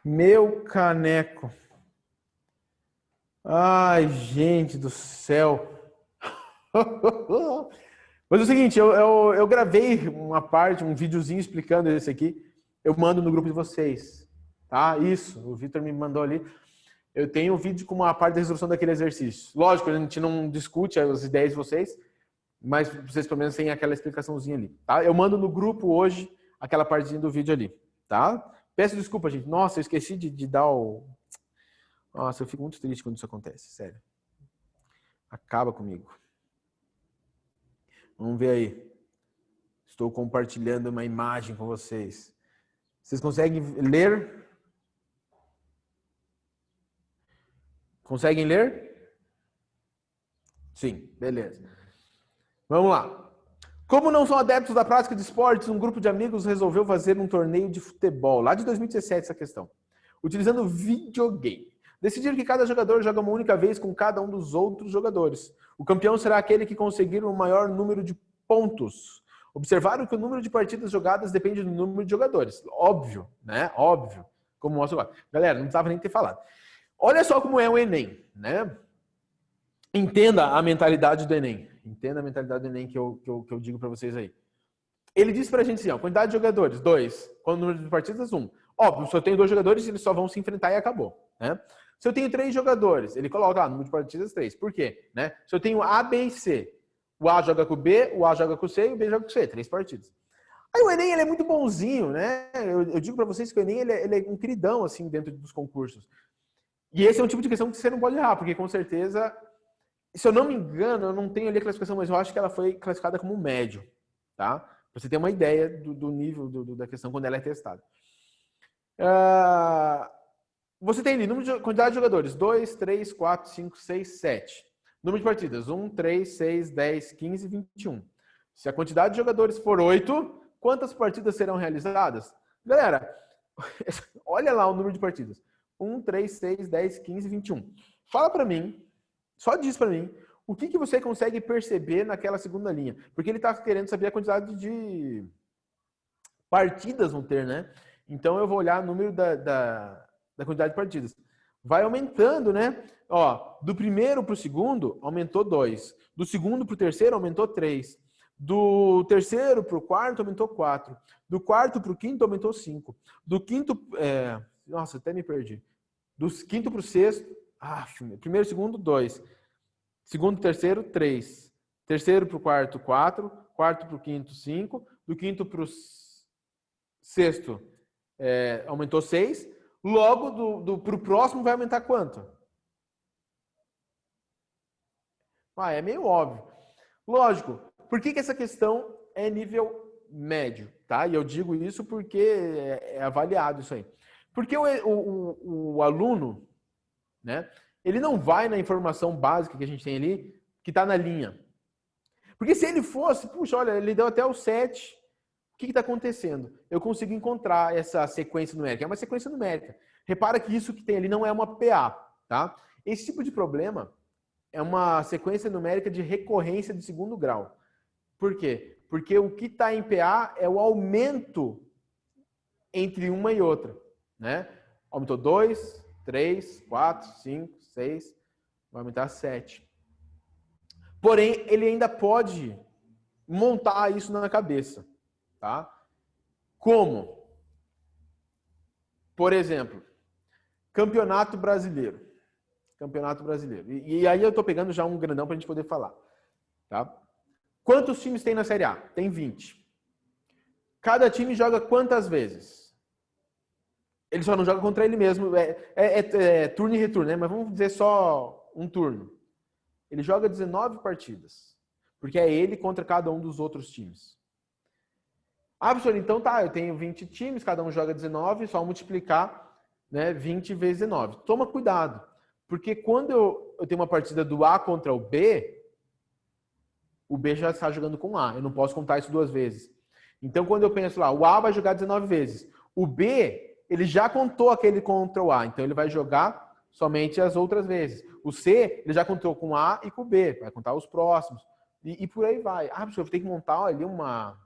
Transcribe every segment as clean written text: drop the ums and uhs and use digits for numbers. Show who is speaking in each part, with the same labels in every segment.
Speaker 1: Meu caneco. Ai, gente do céu. Mas é o seguinte, eu gravei uma parte, um videozinho explicando isso aqui. Eu mando no grupo de vocês. Tá? Isso, o Vitor me mandou ali. Eu tenho um vídeo com uma parte da resolução daquele exercício. Lógico, a gente não discute as ideias de vocês, mas vocês pelo menos têm aquela explicaçãozinha ali. Tá? Eu mando no grupo hoje aquela partezinha do vídeo ali. Tá? Peço desculpa, gente. Nossa, eu esqueci de dar o. Nossa, eu fico muito triste quando isso acontece, sério. Acaba comigo. Vamos ver aí. Estou compartilhando uma imagem com vocês. Vocês conseguem ler? Conseguem ler? Sim, beleza. Vamos lá. Como não são adeptos da prática de esportes, um grupo de amigos resolveu fazer um torneio de futebol, lá de 2017 essa questão, utilizando videogame. Decidiram que cada jogador joga uma única vez com cada um dos outros jogadores. O campeão será aquele que conseguir o maior número de pontos. Observaram que o número de partidas jogadas depende do número de jogadores. Óbvio, né? Óbvio. Como mostra agora. Galera, não precisava nem ter falado. Olha só como é o Enem, né? Entenda a mentalidade do Enem. Entenda a mentalidade do Enem que eu digo para vocês aí. Ele disse pra gente assim, ó, quantidade de jogadores, 2. Qual o número de partidas? 1. Óbvio, se eu tenho 2 jogadores, eles só vão se enfrentar e acabou, né? Se eu tenho 3 jogadores, ele coloca lá, número de partidas 3. Por quê? Né? Se eu tenho A, B e C, o A joga com o B, o A joga com o C e o B joga com o C. 3 partidas. Aí o Enem, ele é muito bonzinho, né? Eu digo pra vocês que o Enem, ele é um queridão, assim, dentro dos concursos. E esse é um tipo de questão que você não pode errar, porque com certeza, se eu não me engano, eu não tenho ali a classificação, mas eu acho que ela foi classificada como médio, tá? Pra você ter uma ideia do nível da questão quando ela é testada. Você tem ali quantidade de jogadores: 2, 3, 4, 5, 6, 7. Número de partidas: 1, 3, 6, 10, 15, 21. Se a quantidade de jogadores for 8, quantas partidas serão realizadas? Galera, olha lá o número de partidas: 1, 3, 6, 10, 15, 21. Fala pra mim, só diz pra mim, o que você consegue perceber naquela segunda linha. Porque ele tá querendo saber a quantidade de partidas vão ter, né? Então eu vou olhar o número da quantidade de partidas. Vai aumentando, né? Ó, do primeiro para o segundo, aumentou 2. Do segundo para o terceiro, aumentou 3. Do terceiro para o quarto, aumentou 4. Do quarto para o quinto, aumentou 5. Do quinto. Nossa, até me perdi. Do quinto para o sexto. Primeiro, segundo, 2. Segundo, terceiro, 3. Terceiro para o quarto, 4. Quarto para o quinto, 5. Do quinto para o sexto, aumentou 6. Logo, para o próximo vai aumentar quanto? É meio óbvio. Lógico, por que essa questão é nível médio? Tá? E eu digo isso porque é avaliado isso aí. Porque o aluno, né, ele não vai na informação básica que a gente tem ali, que está na linha. Porque se ele fosse, puxa, olha, ele deu até o 7. O que está acontecendo? Eu consigo encontrar essa sequência numérica. É uma sequência numérica. Repara que isso que tem ali não é uma PA, tá? Esse tipo de problema é uma sequência numérica de recorrência de segundo grau. Por quê? Porque o que está em PA é o aumento entre uma e outra, né? Aumentou 2, 3, 4, 5, 6, vai aumentar 7. Porém, ele ainda pode montar isso na cabeça, tá? Como? Por exemplo, Campeonato Brasileiro. Campeonato Brasileiro. E aí eu tô pegando já um grandão pra gente poder falar. Tá? Quantos times tem na Série A? Tem 20. Cada time joga quantas vezes? Ele só não joga contra ele mesmo. É turno e retorno, né? Mas vamos dizer só um turno. Ele joga 19 partidas. Porque é ele contra cada um dos outros times. Professor, então tá, eu tenho 20 times, cada um joga 19, só multiplicar, né, 20 vezes 19. Toma cuidado, porque quando eu tenho uma partida do A contra o B já está jogando com o A. Eu não posso contar isso 2 vezes. Então, quando eu penso lá, o A vai jogar 19 vezes. O B, ele já contou aquele contra o A, então ele vai jogar somente as outras vezes. O C, ele já contou com o A e com o B, vai contar os próximos. E por aí vai. Professor, eu vou ter que montar ali uma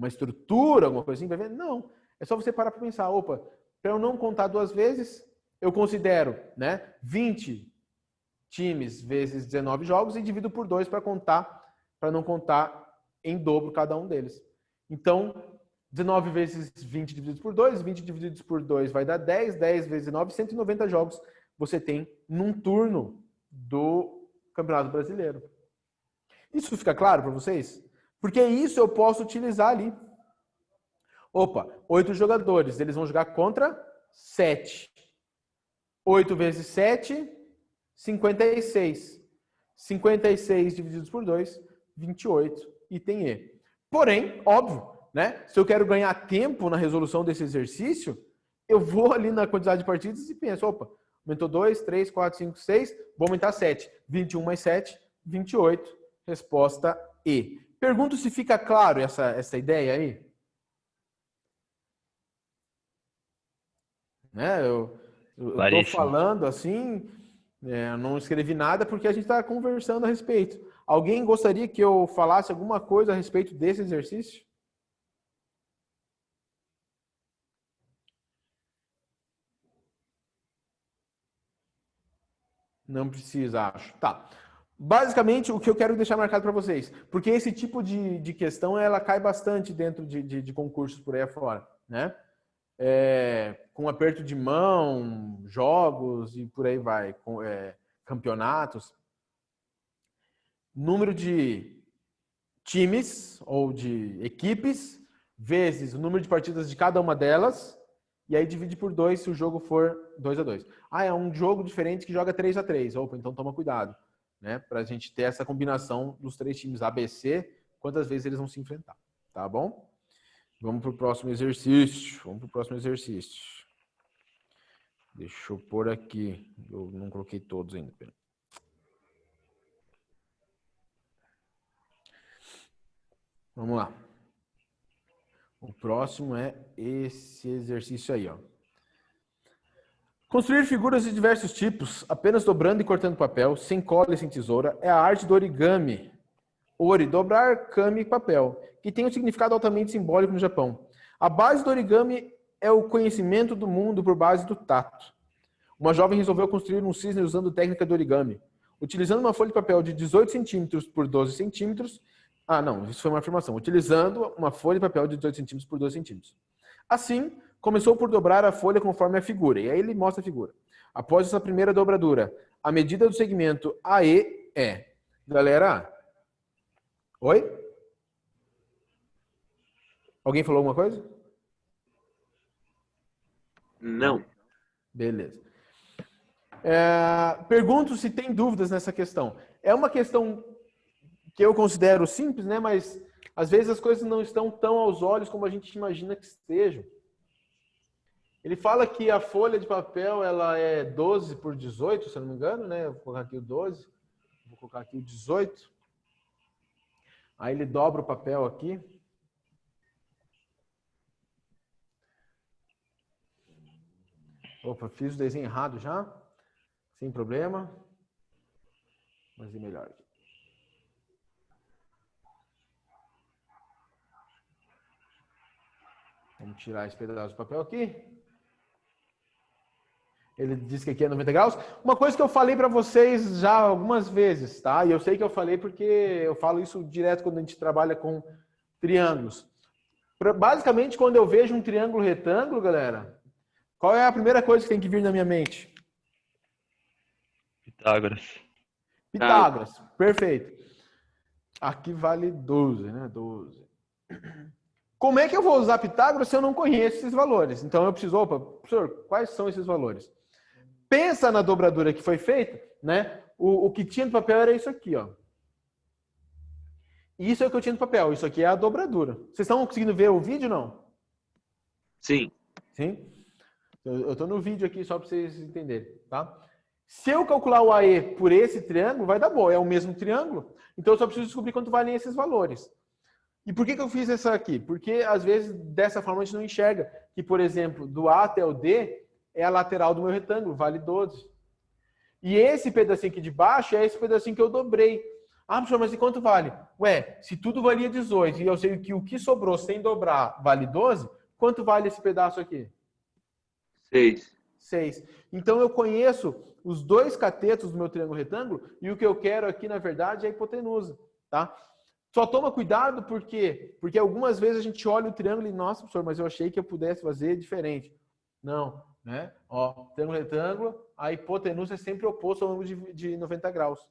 Speaker 1: estrutura, alguma coisa assim, vai ver? Não. É só você parar para pensar, opa, para eu não contar duas vezes, eu considero, né, 20 times vezes 19 jogos e divido por 2 para não contar em dobro cada um deles. Então, 19 vezes 20 divididos por 2, 20 divididos por 2 vai dar 10, 10 vezes 9, 190 jogos você tem num turno do Campeonato Brasileiro. Isso fica claro para vocês? Porque isso eu posso utilizar ali. Opa, 8 jogadores, eles vão jogar contra 7. 8 vezes 7, 56. 56 divididos por 2, 28. Item E. Porém, óbvio, né? Se eu quero ganhar tempo na resolução desse exercício, eu vou ali na quantidade de partidas e penso, opa, aumentou 2, 3, 4, 5, 6, vou aumentar 7. 21 mais 7, 28. Resposta E. Pergunto se fica claro essa ideia aí. Né? Eu estou falando assim, não escrevi nada porque a gente está conversando a respeito. Alguém gostaria que eu falasse alguma coisa a respeito desse exercício? Não precisa, acho. Tá. Basicamente, o que eu quero deixar marcado para vocês, porque esse tipo de questão, ela cai bastante dentro de concursos por aí afora, né? Com aperto de mão, jogos e por aí vai, com campeonatos. Número de times ou de equipes vezes o número de partidas de cada uma delas e aí divide por 2 se o jogo for 2-2. Ah, é um jogo diferente que joga 3-3. Opa, então toma cuidado, né? Pra gente ter essa combinação dos 3 times ABC, quantas vezes eles vão se enfrentar, tá bom? Vamos pro próximo exercício. Deixa eu pôr aqui. Eu não coloquei todos ainda. Vamos lá. O próximo é esse exercício aí, ó. Construir figuras de diversos tipos, apenas dobrando e cortando papel, sem cola e sem tesoura, é a arte do origami. Ori, dobrar, kami, papel, que tem um significado altamente simbólico no Japão. A base do origami é o conhecimento do mundo por base do tato. Uma jovem resolveu construir um cisne usando técnica do origami. Utilizando uma folha de papel de 18 centímetros por 12 centímetros... Ah, não, isso foi uma afirmação. Utilizando uma folha de papel de 18 centímetros por 12 centímetros. Assim, começou por dobrar a folha conforme a figura. E aí ele mostra a figura. Após essa primeira dobradura, a medida do segmento AE é... Galera... Oi? Alguém falou alguma coisa?
Speaker 2: Não.
Speaker 1: Beleza. Pergunto se tem dúvidas nessa questão. É uma questão que eu considero simples, né? Mas às vezes as coisas não estão tão aos olhos como a gente imagina que estejam. Ele fala que a folha de papel ela é 12 por 18, se eu não me engano, né? Vou colocar aqui o 12, vou colocar aqui o 18. Aí ele dobra o papel aqui. Opa, fiz o desenho errado já. Sem problema. Mas é melhor aqui. Vamos tirar esse pedaço de papel aqui. Ele diz que aqui é 90 graus. Uma coisa que eu falei para vocês já algumas vezes, tá? E eu sei que eu falei porque eu falo isso direto quando a gente trabalha com triângulos. Basicamente, quando eu vejo um triângulo retângulo, galera, qual é a primeira coisa que tem que vir na minha mente?
Speaker 2: Pitágoras.
Speaker 1: Pitágoras, perfeito. Aqui vale 12, né? 12. Como é que eu vou usar Pitágoras se eu não conheço esses valores? Então eu preciso, opa, professor, quais são esses valores? Pensa na dobradura que foi feita, né? O que tinha no papel era isso aqui, ó. Isso é o que eu tinha no papel, isso aqui é a dobradura. Vocês estão conseguindo ver o vídeo, não?
Speaker 2: Sim.
Speaker 1: Sim? Eu estou no vídeo aqui só para vocês entenderem, tá? Se eu calcular o AE por esse triângulo, vai dar boa, é o mesmo triângulo. Então eu só preciso descobrir quanto valem esses valores. E por que eu fiz essa aqui? Porque, às vezes, dessa forma a gente não enxerga que, por exemplo, do A até o D é a lateral do meu retângulo, vale 12. E esse pedacinho aqui de baixo é esse pedacinho que eu dobrei. Ah, professor, mas e quanto vale? Ué, se tudo valia 18 e eu sei que o que sobrou sem dobrar vale 12, quanto vale esse pedaço aqui?
Speaker 2: 6.
Speaker 1: 6. Então, eu conheço os dois catetos do meu triângulo retângulo e o que eu quero aqui, na verdade, é a hipotenusa, tá? Só toma cuidado por quê? Porque algumas vezes a gente olha o triângulo e, nossa, professor, mas eu achei que eu pudesse fazer diferente. Não, né? Ó, triângulo retângulo, a hipotenusa é sempre oposto ao ângulo de 90 graus.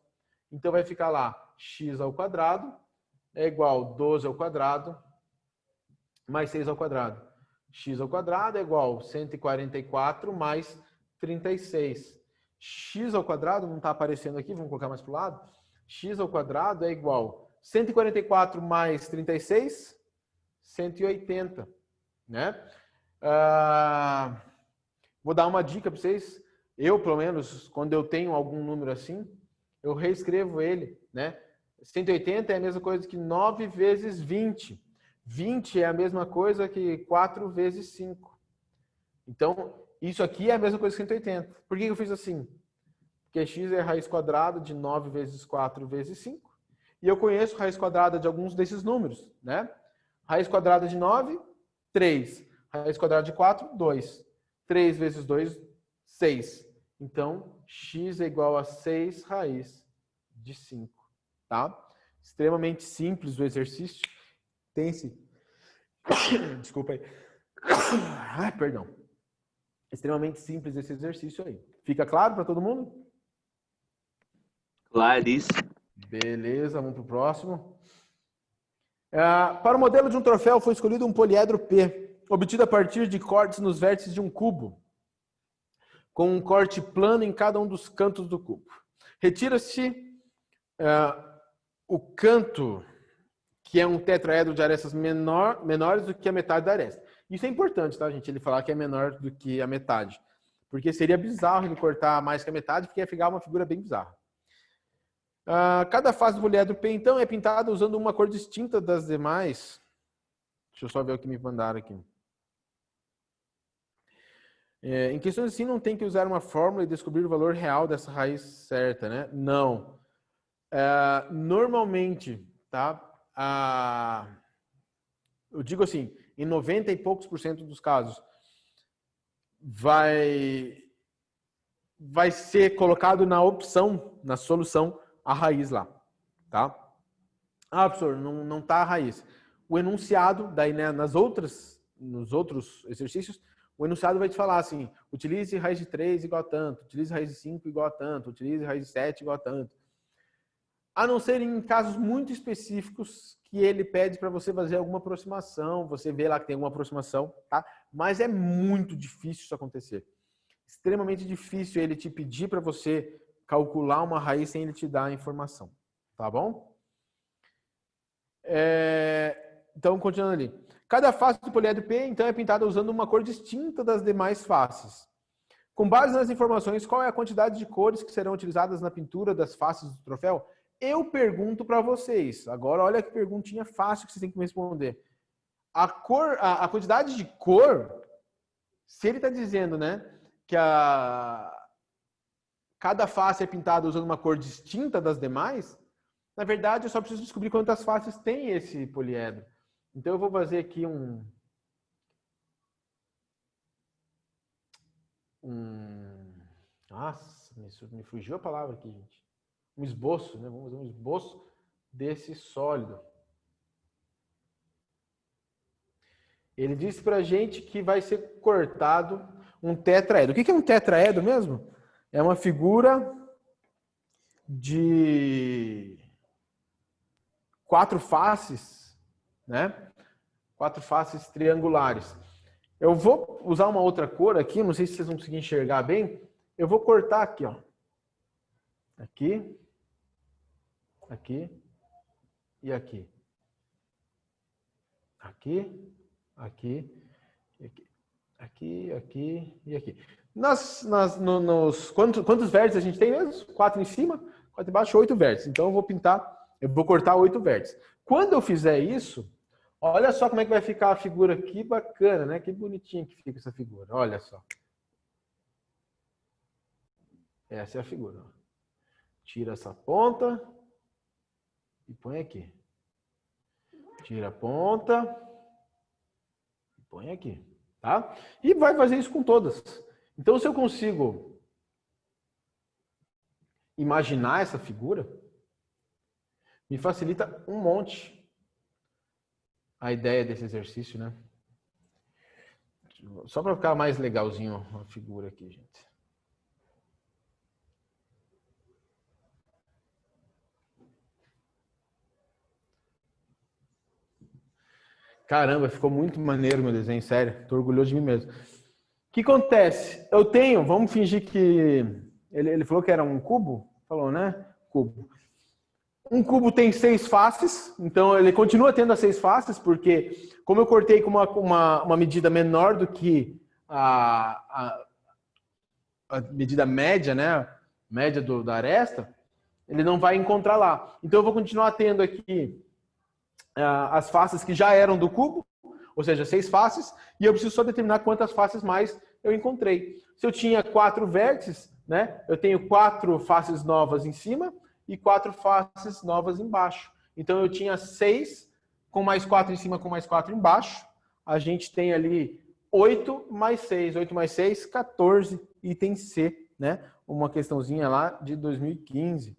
Speaker 1: Então, vai ficar lá, x ao quadrado é igual a 12 ao quadrado mais 6 ao quadrado. X ao quadrado é igual a 144 mais 36. X ao quadrado, não está aparecendo aqui, vamos colocar mais para o lado. X ao quadrado é igual a 144 mais 36, 180. Né? Vou dar uma dica para vocês. Eu, pelo menos, quando eu tenho algum número assim, eu reescrevo ele. Né? 180 é a mesma coisa que 9 vezes 20. 20 é a mesma coisa que 4 vezes 5. Então, isso aqui é a mesma coisa que 180. Por que eu fiz assim? Porque x é a raiz quadrada de 9 vezes 4 vezes 5. E eu conheço a raiz quadrada de alguns desses números. Né? Raiz quadrada de 9, 3. Raiz quadrada de 4, 2. 3 vezes 2, 6. Então, x é igual a 6 raiz de 5. Tá? Extremamente simples o exercício. Tem-se. Desculpa aí. Perdão. Extremamente simples esse exercício aí. Fica claro para todo mundo?
Speaker 2: Claríssimo.
Speaker 1: Beleza, vamos para o próximo. Para o modelo de um troféu foi escolhido um poliedro P, obtido a partir de cortes nos vértices de um cubo, com um corte plano em cada um dos cantos do cubo. Retira-se o canto, que é um tetraedro de arestas menores do que a metade da aresta. Isso é importante, tá, gente? Ele falar que é menor do que a metade. Porque seria bizarro ele cortar mais que a metade, porque ia ficar uma figura bem bizarra. Cada face do poliedro P, então, é pintada usando uma cor distinta das demais. Deixa eu só ver o que me mandaram aqui. Em questões assim, não tem que usar uma fórmula e descobrir o valor real dessa raiz certa, né? Não. Normalmente, tá? Eu digo assim, em 90 e poucos % dos casos, vai ser colocado na opção, na solução, a raiz lá, tá? Professor, não tá a raiz. O enunciado, daí, né, nos outros exercícios, o enunciado vai te falar assim, utilize raiz de 3 igual a tanto, utilize raiz de 5 igual a tanto, utilize raiz de 7 igual a tanto. A não ser em casos muito específicos que ele pede para você fazer alguma aproximação, você vê lá que tem alguma aproximação, tá? Mas é muito difícil isso acontecer. Extremamente difícil ele te pedir para você calcular uma raiz sem ele te dar a informação, tá bom? Então, continuando ali. Cada face do poliedro P, então, é pintada usando uma cor distinta das demais faces. Com base nas informações, qual é a quantidade de cores que serão utilizadas na pintura das faces do troféu? Eu pergunto para vocês. Agora, olha que perguntinha fácil que vocês têm que me responder. A quantidade de cor, se ele está dizendo, né, que cada face é pintada usando uma cor distinta das demais, na verdade, eu só preciso descobrir quantas faces tem esse poliedro. Então, eu vou fazer aqui Nossa, me fugiu a palavra aqui, gente. Um esboço, né? Vamos fazer um esboço desse sólido. Ele disse pra gente que vai ser cortado um tetraedro. O que é um tetraedro mesmo? É uma figura de 4 faces, né? 4 faces triangulares. Eu vou usar uma outra cor aqui, não sei se vocês vão conseguir enxergar bem. Eu vou cortar aqui, ó. Aqui, aqui e aqui. Aqui, aqui, aqui. Aqui, aqui e aqui. Quantos vértices a gente tem mesmo? 4 em cima, 4 embaixo, 8 vértices. Então eu vou cortar 8 vértices. Quando eu fizer isso, olha só como é que vai ficar a figura aqui, bacana, né? Que bonitinha que fica essa figura, olha só. Essa é a figura. Tira essa ponta e põe aqui. Tira a ponta e põe aqui, tá? E vai fazer isso com todas. Então, se eu consigo imaginar essa figura, me facilita um monte a ideia desse exercício, né? Só para ficar mais legalzinho a figura aqui, gente. Caramba, ficou muito maneiro meu desenho, sério. Tô orgulhoso de mim mesmo. O que acontece? Eu tenho, vamos fingir que... Ele falou que era um cubo? Falou, né? Cubo. Um cubo tem 6 faces, então ele continua tendo as 6 faces, porque como eu cortei com uma medida menor do que a medida média, né? Média da aresta, ele não vai encontrar lá. Então eu vou continuar tendo aqui as faces que já eram do cubo, ou seja, 6 faces, e eu preciso só determinar quantas faces mais eu encontrei. Se eu tinha 4 vértices, né? Eu tenho 4 faces novas em cima e 4 faces novas embaixo. Então eu tinha 6 com mais 4 em cima com mais 4 embaixo. A gente tem ali 8 mais 6. 8 mais 6, 14, item C, né? Uma questãozinha lá de 2015.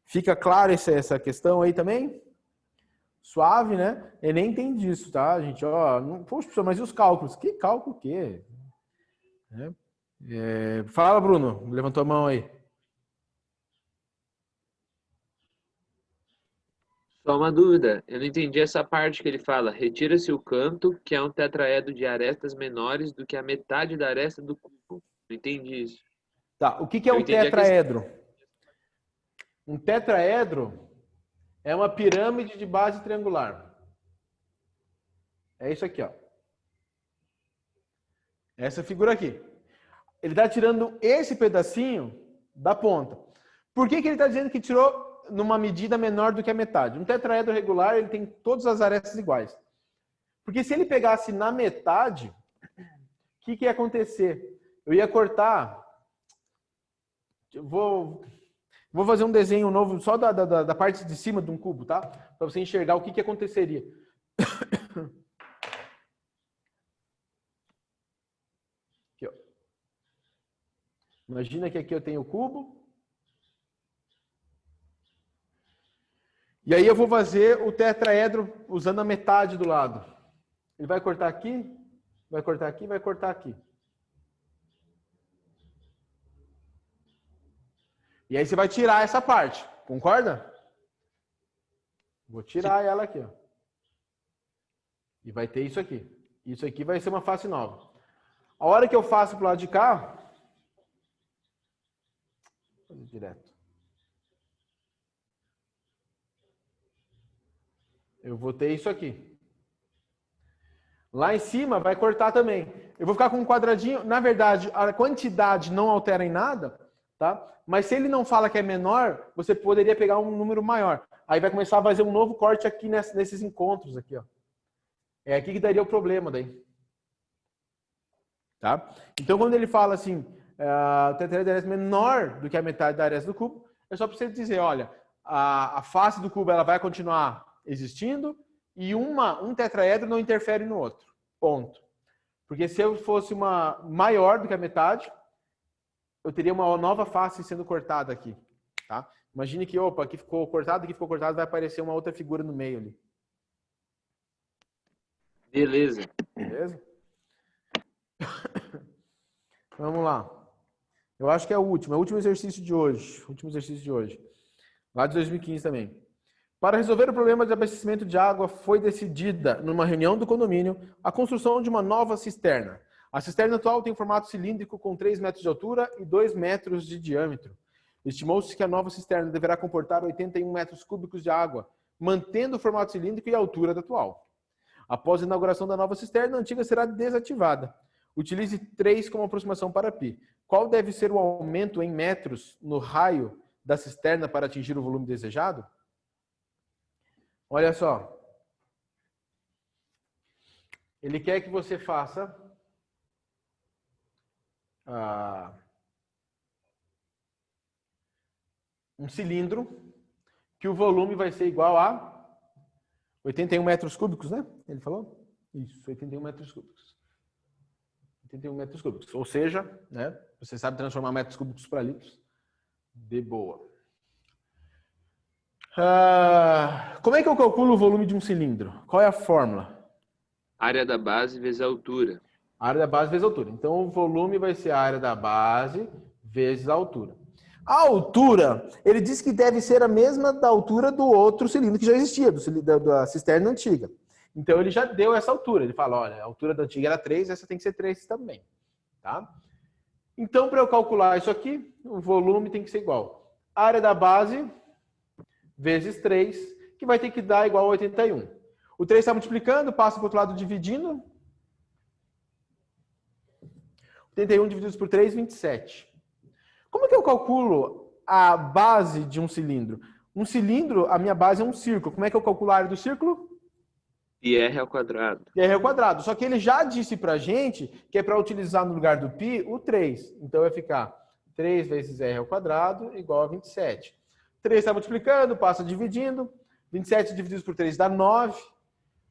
Speaker 1: Fica claro essa questão aí também? Suave, né? Eu nem entendi isso, tá, gente? Ó, não, poxa, mas e os cálculos? Que cálculo o quê? Fala, Bruno. Levantou a mão aí.
Speaker 2: Só uma dúvida, eu não entendi essa parte que ele fala. Retira-se o canto, que é um tetraedro de arestas menores do que a metade da aresta do cubo. Não entendi isso.
Speaker 1: Tá, o que é
Speaker 2: Eu
Speaker 1: um
Speaker 2: entendi a questão.
Speaker 1: tetraedro? Um tetraedro é uma pirâmide de base triangular. É isso aqui, ó. Essa figura aqui. Ele está tirando esse pedacinho da ponta. Por que ele está dizendo que tirou numa medida menor do que a metade? Um tetraedro regular, ele tem todas as arestas iguais. Porque se ele pegasse na metade, o que ia acontecer? Eu ia cortar... Vou fazer um desenho novo só da parte de cima de um cubo, tá? Para você enxergar o que aconteceria. Aqui, ó. Imagina que aqui eu tenho o cubo. E aí eu vou fazer o tetraedro usando a metade do lado. Ele vai cortar aqui, vai cortar aqui, vai cortar aqui. E aí você vai tirar essa parte, concorda? Vou tirar ela aqui, ó. E vai ter isso aqui. Isso aqui vai ser uma face nova. A hora que eu faço pro lado de cá, vou fazer direto. Eu vou ter isso aqui. Lá em cima vai cortar também. Eu vou ficar com um quadradinho. Na verdade, a quantidade não altera em nada, tá? Mas se ele não fala que é menor, você poderia pegar um número maior. Aí vai começar a fazer um novo corte aqui nesses encontros aqui, ó. É aqui que daria o problema daí. Tá? Então, quando ele fala assim, o tetraedro é menor do que a metade da aresta do cubo, é só para você dizer, olha, a face do cubo ela vai continuar existindo e um tetraedro não interfere no outro. Ponto. Porque se eu fosse uma maior do que a metade, eu teria uma nova face sendo cortada aqui. Tá? Imagine que, opa, aqui ficou cortado, vai aparecer uma outra figura no meio ali.
Speaker 2: Beleza.
Speaker 1: Beleza? Vamos lá. Eu acho que é o último exercício de hoje. Último exercício de hoje. Lá de 2015 também. Para resolver o problema de abastecimento de água, foi decidida, numa reunião do condomínio, a construção de uma nova cisterna. A cisterna atual tem formato cilíndrico com 3 metros de altura e 2 metros de diâmetro. Estimou-se que a nova cisterna deverá comportar 81 metros cúbicos de água, mantendo o formato cilíndrico e a altura da atual. Após a inauguração da nova cisterna, a antiga será desativada. Utilize 3 como aproximação para π. Qual deve ser o aumento em metros no raio da cisterna para atingir o volume desejado? Olha só. Ele quer que você faça um cilindro que o volume vai ser igual a 81 metros cúbicos, né? Ele falou? Isso, 81 metros cúbicos. 81 metros cúbicos. Ou seja, né, você sabe transformar metros cúbicos para litros de boa. Como é que eu calculo o volume de um cilindro? Qual é a fórmula?
Speaker 2: Área da base vezes a altura.
Speaker 1: A área da base vezes a altura. Então, o volume vai ser a área da base vezes a altura. A altura, ele diz que deve ser a mesma da altura do outro cilindro que já existia, da cisterna antiga. Então, ele já deu essa altura. Ele fala, olha, a altura da antiga era 3, essa tem que ser 3 também. Tá? Então, para eu calcular isso aqui, o volume tem que ser igual. A área da base vezes 3, que vai ter que dar igual a 81. O 3 está multiplicando, passa para o outro lado dividindo. 81 divididos por 3, 27. Como é que eu calculo a base de um cilindro? Um cilindro, a minha base é um círculo. Como é que eu calculo a área do círculo?
Speaker 2: Πr ao quadrado.
Speaker 1: Πr ao quadrado. Só que ele já disse pra gente que é para utilizar no lugar do π o 3. Então vai ficar 3 vezes r ao quadrado igual a 27. 3 está multiplicando, passa dividindo. 27 divididos por 3 dá 9.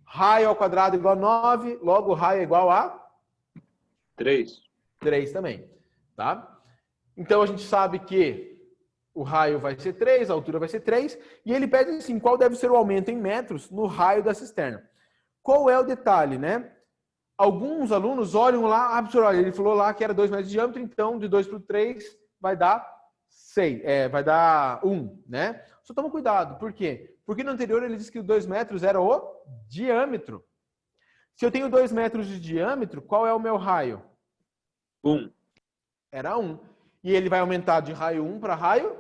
Speaker 1: Raio ao quadrado igual a 9. Logo, raio é igual a
Speaker 2: 3.
Speaker 1: 3 também. Tá? Então, a gente sabe que o raio vai ser 3, a altura vai ser 3, e ele pede assim, qual deve ser o aumento em metros no raio da cisterna. Qual é o detalhe, né? Alguns alunos olham lá, ele falou lá que era 2 metros de diâmetro, então de 2 para 3 vai dar 6, vai dar 1, né? Só toma cuidado, por quê? Porque no anterior ele disse que 2 metros era o diâmetro. Se eu tenho 2 metros de diâmetro, qual é o meu raio?
Speaker 2: 1.
Speaker 1: Era 1. E ele vai aumentar de raio 1 para raio?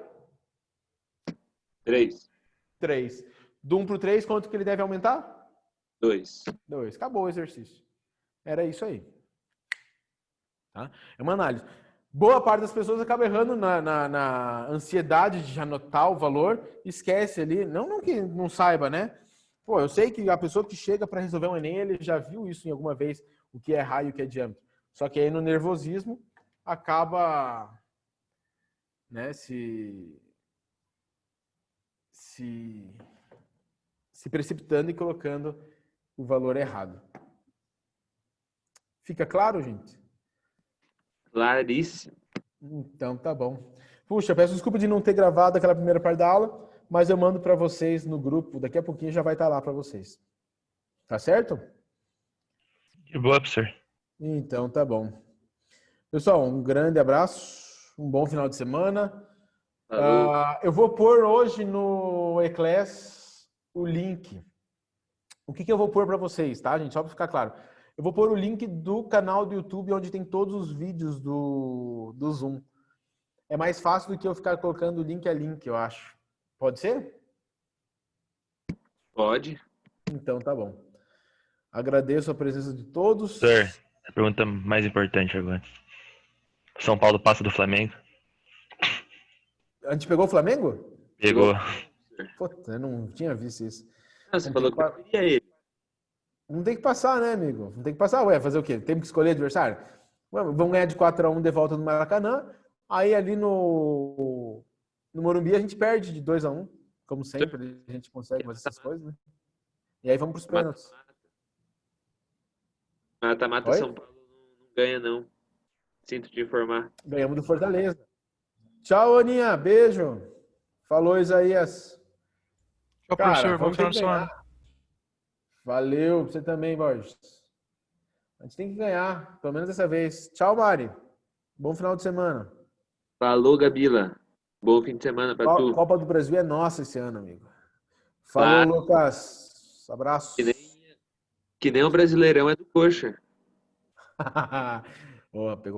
Speaker 2: 3.
Speaker 1: 3. Do 1 para o 3, quanto que ele deve aumentar?
Speaker 2: 2.
Speaker 1: 2. Acabou o exercício. Era isso aí. Tá? É uma análise. Boa parte das pessoas acaba errando na ansiedade de anotar o valor, esquece ali. Não que não saiba, né? Pô, eu sei que a pessoa que chega para resolver um Enem, ele já viu isso em alguma vez, o que é raio e o que é diâmetro. Só que aí no nervosismo acaba, né, se precipitando e colocando o valor errado. Fica claro, gente?
Speaker 2: Claríssimo.
Speaker 1: Então, tá bom. Puxa, peço desculpa de não ter gravado aquela primeira parte da aula, mas eu mando para vocês no grupo. Daqui a pouquinho já vai estar lá para vocês. Tá certo?
Speaker 3: De boa, professor.
Speaker 1: Então, tá bom. Pessoal, um grande abraço, um bom final de semana. Eu vou pôr hoje no Eclass o link. O que eu vou pôr para vocês, tá, gente? Só para ficar claro. Eu vou pôr o link do canal do YouTube, onde tem todos os vídeos do Zoom. É mais fácil do que eu ficar colocando link a link, eu acho. Pode ser?
Speaker 2: Pode.
Speaker 1: Então, tá bom. Agradeço a presença de todos.
Speaker 3: Professor, a pergunta mais importante agora. São Paulo passa do Flamengo?
Speaker 1: A gente pegou o Flamengo?
Speaker 3: Pegou.
Speaker 1: Puta, eu não tinha visto isso.
Speaker 2: Você falou que eu queria ele.
Speaker 1: Não tem que passar, né, amigo? Não tem que passar. Ué, fazer o quê? Temos que escolher adversário? Vamos ganhar de 4-1 de volta no Maracanã. Aí ali no Morumbi a gente perde de 2-1. Como sempre, a gente consegue fazer essas coisas, né? E aí vamos para os pênaltis.
Speaker 2: Mata-mata São Paulo não ganha, não. Sinto te informar.
Speaker 1: Ganhamos do Fortaleza. Tchau, Aninha. Beijo. Falou, Isaías.
Speaker 3: Tchau, professor. Bom final de semana.
Speaker 1: Valeu. Você também, Borges. A gente tem que ganhar, pelo menos dessa vez. Tchau, Mari. Bom final de semana.
Speaker 2: Falou, Gabila. Bom fim de semana pra tu.
Speaker 1: A Copa do Brasil é nossa esse ano, amigo. Falou, Lucas. Abraço.
Speaker 2: Que nem o Brasileirão é do Coxa.
Speaker 1: Boa, pegou.